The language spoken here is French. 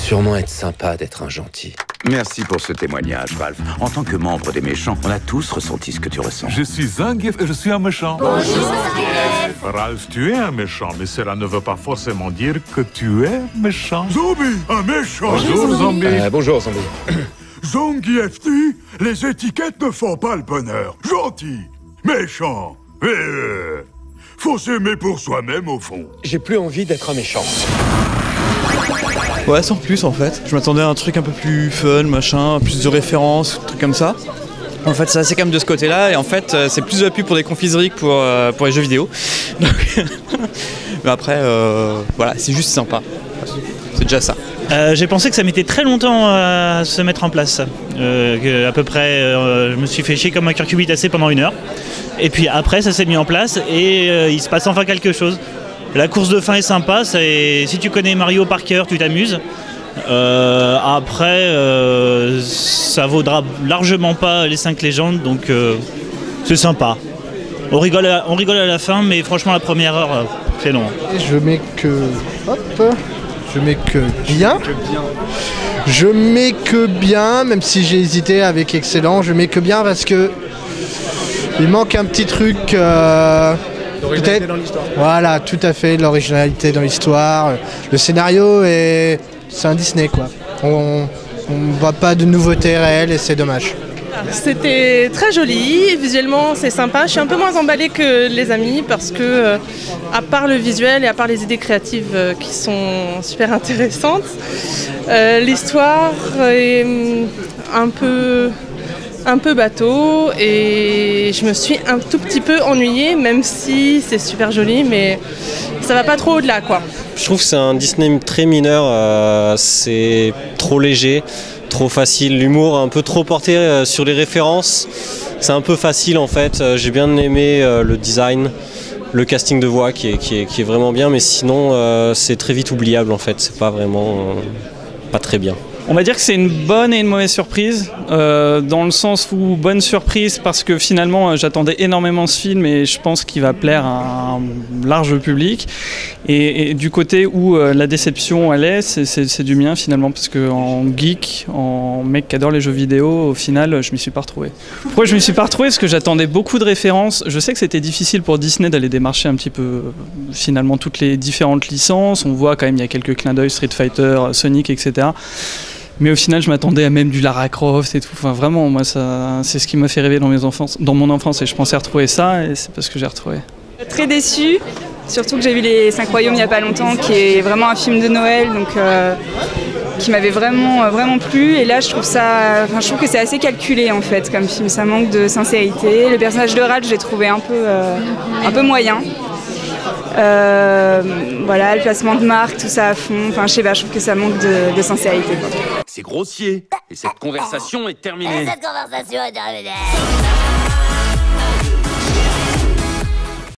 sûrement être sympa d'être un gentil. Merci pour ce témoignage, Ralph. En tant que membre des méchants, on a tous ressenti ce que tu ressens. Je suis Zangief et je suis un méchant. Bonjour, Zangief. Ralph, tu es un méchant, mais cela ne veut pas forcément dire que tu es méchant. Zombie, un méchant. Bonjour, Zombie. Bonjour, Zombie. Zangief dit, les étiquettes ne font pas le bonheur. Gentil, méchant. Faut s'aimer pour soi-même au fond. J'ai plus envie d'être un méchant. Ouais, sans plus en fait. Je m'attendais à un truc un peu plus fun, machin, plus de références, trucs comme ça. En fait, c'est assez calme de ce côté-là, et en fait, c'est plus de la pub pour des confiseries que pour les jeux vidéo. Donc... Mais après, voilà, c'est juste sympa. C'est déjà ça. J'ai pensé que ça mettait très longtemps à se mettre en place. À peu près, je me suis fait chier comme un curcubitacé pendant 1 heure. Et puis après, ça s'est mis en place et il se passe enfin quelque chose. La course de fin est sympa. Si tu connais Mario par cœur, tu t'amuses. Après, ça vaudra largement pas les 5 légendes, donc c'est sympa. On rigole à la fin, mais franchement, la première heure, c'est long. Je mets que... Hop. Je mets que bien. Je mets que bien, même si j'ai hésité avec excellent. Je mets que bien parce que il manque un petit truc. Peut-être dans l'histoire. Voilà, tout à fait, l'originalité dans l'histoire. Le scénario c'est un Disney quoi. On voit pas de nouveautés réelles et c'est dommage. C'était très joli, visuellement c'est sympa. Je suis un peu moins emballée que les amis parce que, à part le visuel et à part les idées créatives qui sont super intéressantes, l'histoire est un peu bateau et je me suis un tout petit peu ennuyée, même si c'est super joli, mais ça va pas trop au-delà quoi. Je trouve que c'est un Disney très mineur, c'est trop léger. Trop facile, l'humour un peu trop porté sur les références, c'est un peu facile en fait. J'ai bien aimé le design, le casting de voix qui est vraiment bien, mais sinon c'est très vite oubliable en fait, c'est pas vraiment pas très bien. On va dire que c'est une bonne et une mauvaise surprise, dans le sens où bonne surprise parce que finalement j'attendais énormément ce film et je pense qu'il va plaire à un large public. Et du côté où la déception elle est, c'est du mien finalement, parce qu'en geek, en mec qui adore les jeux vidéo, au final je m'y suis pas retrouvé. Pourquoi je m'y suis pas retrouvé? Parce que j'attendais beaucoup de références. Je sais que c'était difficile pour Disney d'aller démarcher un petit peu finalement toutes les différentes licences. On voit quand même il y a quelques clins d'œil, Street Fighter, Sonic, etc. Mais au final, je m'attendais à même du Lara Croft et tout. Enfin, vraiment, moi, c'est ce qui m'a fait rêver dans mon enfance. Et je pensais retrouver ça, et c'est pas ce que j'ai retrouvé. Très déçue, surtout que j'ai vu Les 5 Royaumes il n'y a pas longtemps, qui est vraiment un film de Noël, donc qui m'avait vraiment plu. Et là, je trouve que c'est assez calculé en fait comme film. Ça manque de sincérité. Le personnage de Ralph, j'ai trouvé un peu moyen. Voilà, le placement de marque, tout ça à fond. Enfin, je sais pas, je trouve que ça manque de sincérité. C'est grossier, et cette conversation est terminée. Cette conversation est terminée.